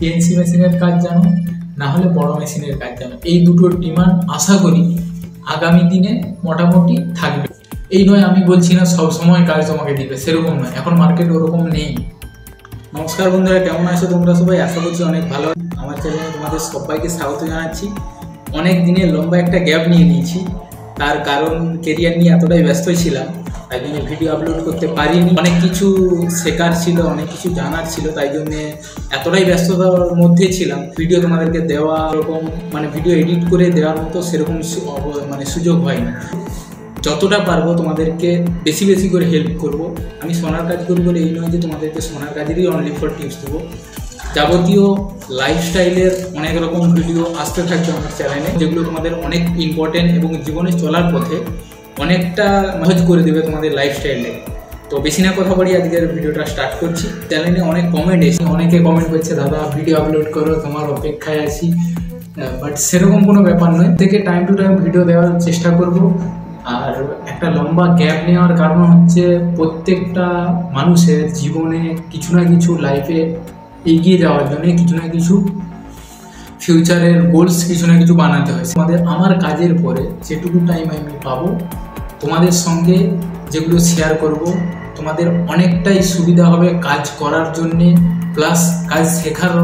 CNC মেশিনের কাজ জানো, না হলে বড় মেশিনের কাজ জানো। এই দুটোর ডিমান্ড আশা করি আগামী দিনে মোটামুটি থাকবে। এই নয় আমি বলছি না সব সময় কাজ তোমাকে দিবে, সেরকম নয়, এখন মার্কেট ওরকম নেই। নমস্কার বন্ধুরা, কেমন আছো তোমরা সবাই? আশা করছি অনেক ভালো। আমার চ্যানেলে তোমাদের সবাইকে স্বাগত জানাচ্ছি। অনেক দিনের লম্বা একটা গ্যাপ নিয়ে নিয়েছি, তার কারণ কেরিয়ার নিয়ে এতটাই ব্যস্ত ছিলাম, তাই জন্য ভিডিও আপলোড করতে পারিনি। অনেক কিছু শেখার ছিল, অনেক কিছু জানার ছিল, তাই জন্যে এতটাই ব্যস্ততার মধ্যে ছিলাম। ভিডিও তোমাদেরকে দেওয়া এরকম ভিডিও এডিট করে দেওয়ার মতো সেরকম সুযোগ হয় না। যতটা পারবো তোমাদেরকে বেশি বেশি করে হেল্প করব। আমি সোনার কাজ করি বলে এই নয় যে তোমাদেরকে সোনার কাজেরই অনলি ফর টিপস দেবো। যাবতীয় লাইফস্টাইলের অনেক রকম ভিডিও আসতে থাকবে আমার চ্যানেলে, যেগুলো তোমাদের অনেক ইম্পর্টেন্ট এবং জীবনে চলার পথে অনেকটা সহজ করে দেবে তোমাদের লাইফস্টাইলে। তো বেশি না কথা বলি, আজকের ভিডিওটা স্টার্ট করছি। চ্যানেলে অনেক কমেন্ট এসে, অনেকে কমেন্ট করছে দাদা ভিডিও আপলোড করো, তোমার অপেক্ষায় আছি। বাট সেরকম কোনো ব্যাপার নয়, থেকে টাইম টু টাইম ভিডিও দেওয়ার চেষ্টা করব। আর একটা লম্বা গ্যাপ নেওয়ার কারণ হচ্ছে প্রত্যেকটা মানুষের জীবনে কিছু না কিছু লাইফে এগিয়ে যাওয়ার জন্য কিছু না কিছু ফিউচারের গোলস কিছু না কিছু বানাতে হয়। আমার কাজের পরে যেটুকু টাইম আমি পাবো তোমাদের সঙ্গে যেগুলো শেয়ার করব, তোমাদের অনেকটাই সুবিধা হবে কাজ করার জন্যে, প্লাস কাজ শেখার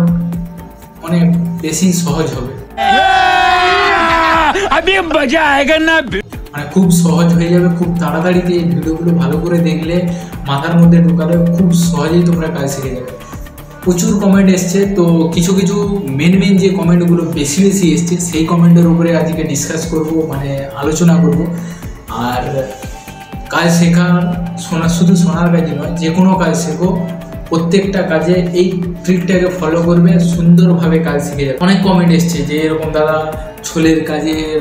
অনেক বেশি সহজ হবে। খুব সহজ হয়ে যাবে, খুব তাড়াতাড়িতে এই ভিডিওগুলো ভালো করে দেখলে, মাথার মধ্যে ঢোকালে খুব সহজেই তোমরা কাজ শিখে যাবে। প্রচুর কমেন্ট এসছে, তো কিছু কিছু মেন যে কমেন্টগুলো বেশি এসছে সেই কমেন্টের উপরে আজকে ডিসকাস করব, আলোচনা করব। আর কাজ শেখার শুধু সোনার কাজই নয়, যে কোনো কাজ শেখো, প্রত্যেকটা কাজে এই ট্রিকটাকে ফলো করবে, সুন্দরভাবে কাজ শিখে যাবে। অনেক কমেন্ট এসছে যে এরকম দাদা ছোলের কাজের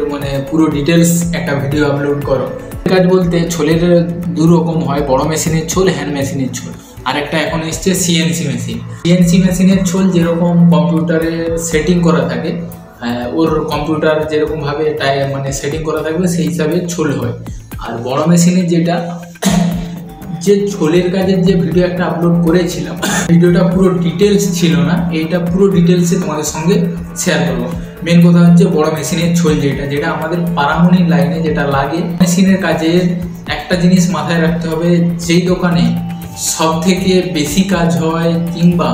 পুরো ডিটেলস একটা ভিডিও আপলোড করো। কাজ বলতে ছোলের দু রকম হয়, বড় মেশিনের ছোল, হ্যান্ড মেশিনের ছোল। আর একটা এখন এসছে সিএনসি মেশিন। সিএনসি মেশিনের ছোল যেরকম কম্পিউটারে সেটিং করা থাকে, ওর কম্পিউটার যেরকমভাবে সেটিং করা থাকবে সেই হিসাবে ছোল হয়। আর বড় মেশিনের যেটা, যে ছোলের কাজের যে ভিডিও একটা আপলোড করেছিলাম, ভিডিওটা পুরো ডিটেলস ছিল না, এইটা পুরো ডিটেলসে তোমাদের সঙ্গে শেয়ার করবো। মেন কথা হচ্ছে বড় মেশিনের ছোল যেটা আমাদের পারামনির লাইনে যেটা লাগে। মেশিনের কাজের একটা জিনিস মাথায় রাখতে হবে, যেই দোকানে সব থেকে বেশি কাজ হয় কিংবা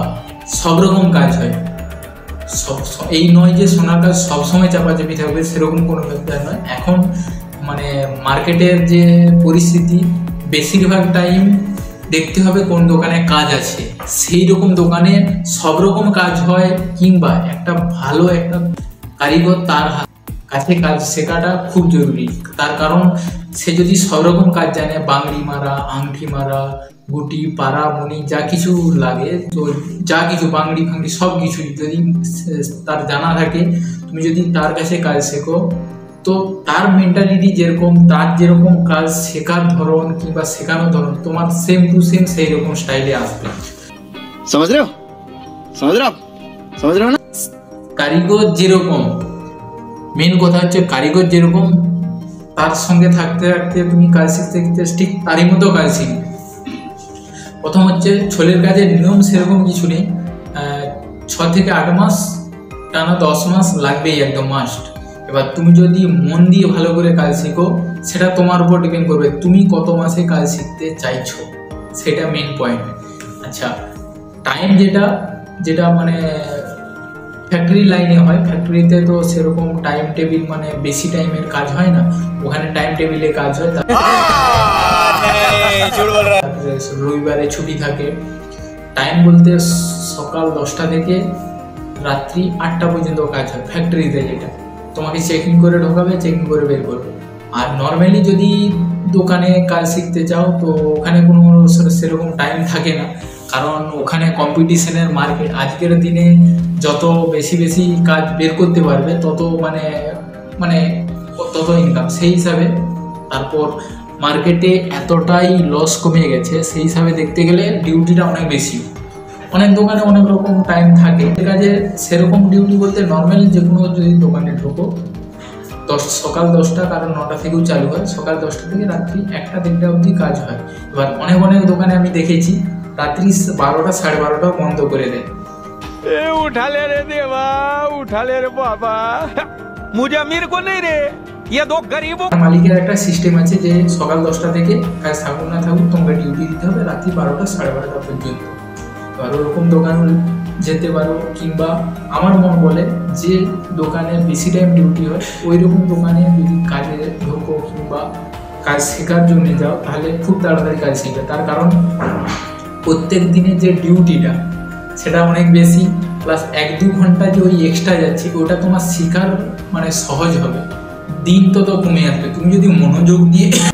সব রকম কাজ হয়, এই নয় যে সোনার কাজ সবসময় চাপাচাপি থাকবে, সেরকম কোনো ব্যাপার নয়। এখন মার্কেটের যে পরিস্থিতি, বেশিরভাগ টাইম দেখতে হবে কোন দোকানে কাজ আছে, সেই রকম দোকানে সব রকম কাজ হয়, কিংবা একটা ভালো একটা কারিগর তার কাছে কাজ শেখাটা খুব জরুরি। তার কারণ সে যদি সব রকম কাজ জানে, বাংড়ি মারা, আংটি মারা, গুটি, পাড়া, মণি, যা কিছু লাগে, তো যা কিছু বাংড়ি ফাংড়ি সব কিছু যদি তার জানা থাকে, তুমি যদি তার কাছে কাজ শেখো, তো তার মেন্টালিটি যেরকম, তার যেরকম কাজ শেখার ধরন কিংবা শেখানোর ধরন, তোমার সেম টু সেম সেই রকম স্টাইলে আসবে। समझ रहे हो ना? কারিগর যেরকম, মেন কথা হচ্ছে কারিগর যেরকম, তার সঙ্গে থাকতে থাকতে তুমি কাজ শিখতে শিখতে ঠিক তারই মতো কাজ শিখবে। প্রথম হচ্ছে ছোলের কাজের নিয়ম সেরকম কিছু নেই, 6 থেকে 8 মাস টানা 10 মাস লাগবেই, একদম মাস্ট। এবার তুমি যদি মন দিয়ে ভালো করে কাজ শিখো, সেটা তোমার উপর ডিপেন্ড করবে তুমি কত মাসে কাজ শিখতে চাইছো, সেটা মেন পয়েন্ট। আচ্ছা, টাইম যেটা ফ্যাক্টরি লাইনে হয়, ফ্যাক্টরিতে তো সেরকম টাইম টেবিল বেশি টাইমের কাজ হয় না, ওখানে টাইম টেবিলে কাজ হয়। রবিবারে ছুটি থাকে। টাইম বলতে সকাল 10টা থেকে রাত্রি 8টা পর্যন্ত কাজ হয় ফ্যাক্টরিতে, যেটা তোমাকে চেকিং করে ঢোকাবে, চেকিং করে বের করবে। আর নর্মালি যদি দোকানে কাজ শিখতে চাও, তো ওখানে কোনো সেরকম টাইম থাকে না, কারণ ওখানে কম্পিটিশনের মার্কেট। আজকের দিনে যত বেশি কাজ বের করতে পারবে, তত তত ইনকাম। সেই হিসাবে তারপর মার্কেটে এতটাই লস কমে গেছে, সেই হিসাবে দেখতে গেলে ডিউটিটা অনেক বেশি। অনেক দোকানে অনেক রকম টাইম থাকে কাজে, সেরকম ডিউটি বলতে নর্মালি যে কোনো যদি দোকানে ঢোকো, সকাল 10টা, কারণ 9টা থেকেও চালু হয়, সকাল 10টা থেকে রাত্রি 1টা 3টা অবধি কাজ হয়। এবার অনেক দোকানে আমি দেখেছি রাত্রি 12টা 12:30 বন্ধ করে দেয়। उठा ले रे देवा, उठा ले रे बाबा, मुझे अमीर को नहीं रे, ये दो गरीबों। মালিকের একটা সিস্টেম আছে যে সকাল 10টা থেকে কাজ থাকুক না থাকুক তোমাকে ডিউটি দিতে হবে রাত্রি 12টা 12:30 পর্যন্ত। আর ওরকম দোকান যেতে পারো, কিংবা আমার মন বলে যে দোকানে বেশি টাইম ডিউটি হয় ওই রকম দোকানে যদি কাজে ঢোকো কিংবা কাজ শেখার জন্য যাও তাহলে খুব তাড়াতাড়ি কাজ শিখবে। তার কারণ প্রত্যেক দিনের যে ডিউটিটা সেটা অনেক বেশি, প্লাস 1-2 ঘন্টা যে ওই এক্সট্রা যাচ্ছে ওটা তোমার শেখার মানে সহজ হবে, দিন তো কমে আসবে। তুমি যদি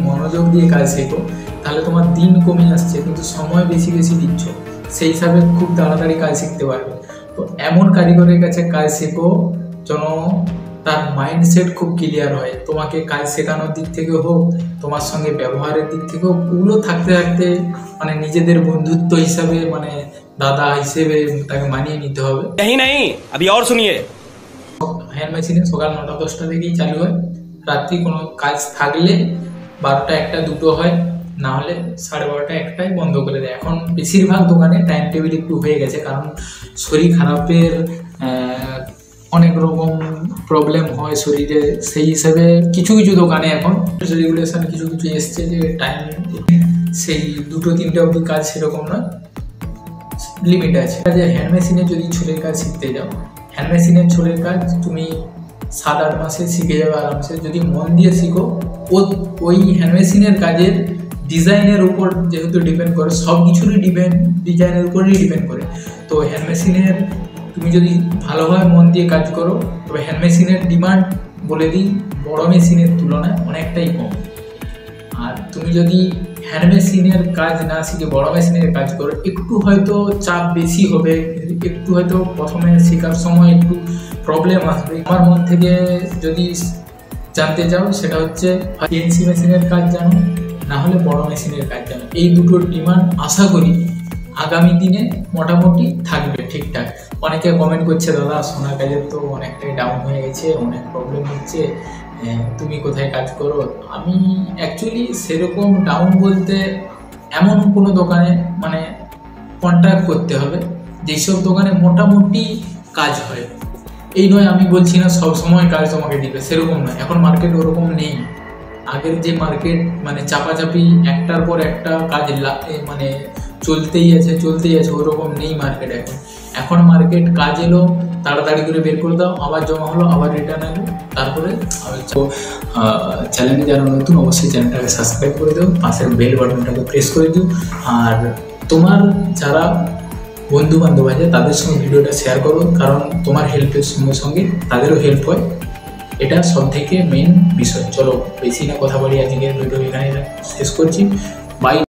মনোযোগ দিয়ে কাজ শেখো তাহলে তোমার দিন কমে আসছে কিন্তু সময় বেশি দিচ্ছ, সেই হিসাবে খুব তাড়াতাড়ি কাজ শিখতে পারবে। তো এমন কারিগরের কাছে কাজ শেখো যেন তার মাইন্ডসেট খুব ক্লিয়ার হয়, তোমাকে কাজ শেখানোর দিক থেকে হোক, তোমার সঙ্গে ব্যবহারের দিক থেকে হোক, ওগুলো থাকতে থাকতে মানে নিজেদের বন্ধুত্ব হিসাবে মানে দাদা হিসেবে তাকে মানিয়ে নিতে হবে। नहीं अभी और सुनिए। হ্যান্ড মেশিনে সকাল 9টা-10টা থেকেই চালু হয়, রাত্রি কোনো কাজ থাকলে 12টা 1টা 2টো হয়, না হলে 12:30 1টায় বন্ধ করে দেয়। এখন বেশিরভাগ দোকানে টাইম টেবিল একটু হয়ে গেছে, কারণ শরীর খারাপের অনেক রকম প্রবলেম হয় শরীরে, সেই হিসাবে কিছু দোকানে এখন রেগুলেশন কিছু এসছে যে টাইম সেই 2-3টে অবধি কাজ সেরকম নয়, লিমিট আছে। যে হ্যান্ড মেশিনে যদি ছোলের কাজ শিখতে যাও, হ্যান্ড মেশিনের ছোলের কাজ তুমি 7-8 মাসে শিখে যাবে আরামসে যদি মন দিয়ে শিখো। ওই হ্যান্ড মেশিনের কাজের ডিজাইনের উপর যেহেতু ডিপেন্ড করে, সব কিছুরই ডিজাইনের উপরেই ডিপেন্ড করে। তো হ্যান্ড মেশিনের তুমি যদি ভালোভাবে মন দিয়ে কাজ করো তবে হ্যান্ড মেশিনের ডিমান্ড বলে দিই বড় মেশিনের তুলনায় অনেকটাই কম। আর তুমি যদি হ্যান্ড মেশিনের কাজ না শিখে বড় মেশিনের কাজ করো একটু হয়তো চাপ বেশি হবে, একটু হয়তো প্রথমে শেখার সময় একটু প্রবলেম আসবে। আমার মন থেকে যদি জানতে চাও সেটা হচ্ছে সিএনসি মেশিনের কাজ জানো, না হলে বড় মেশিনের কাজ জানো। এই দুটোর ডিমান্ড আশা করি আগামী দিনে মোটামুটি থাকবে ঠিকঠাক। অনেকে কমেন্ট করছে দাদা সোনার কাজের তো অনেকটাই ডাউন হয়ে গেছে, অনেক প্রবলেম হচ্ছে, তুমি কোথায় কাজ করো। আমি অ্যাকচুয়ালি সেরকম ডাউন বলতে এমন কোনো দোকানে মানে কন্ট্যাক্ট করতে হবে যেসব দোকানে মোটামুটি কাজ হয়। এই নয় আমি বলছি না সব সময় কাজ তোমাকে দিবে, সেরকম নয়। এখন মার্কেট ওরকম নেই। আগের যে মার্কেট মানে চাপাচাপি একটার পর একটা কাজ মানে চলতেই আছে ওরকম নেই মার্কেট। এখন মার্কেট কাজ এলো তাড়াতাড়ি করে বের করে দাও, আবার জমা হলো, আবার রিটার্ন এলো, তারপরে চ্যানেলে যারা নতুন অবশ্যই চ্যানেলটাকে সাবস্ক্রাইব করে দাও, পাশের বেল বাটনটাকে প্রেস করে দিও। আর তোমার যারা বন্ধু বান্ধব আছে তাদের সঙ্গে ভিডিওটা শেয়ার করো, কারণ তোমার হেল্পের সঙ্গে সঙ্গে তাদেরও হেল্প হয়, এটা সব থেকে মেইন বিষয়। চলো বেশি না কথা বলি, আজকের ভিডিও এখানে শেষ করছি। বাই।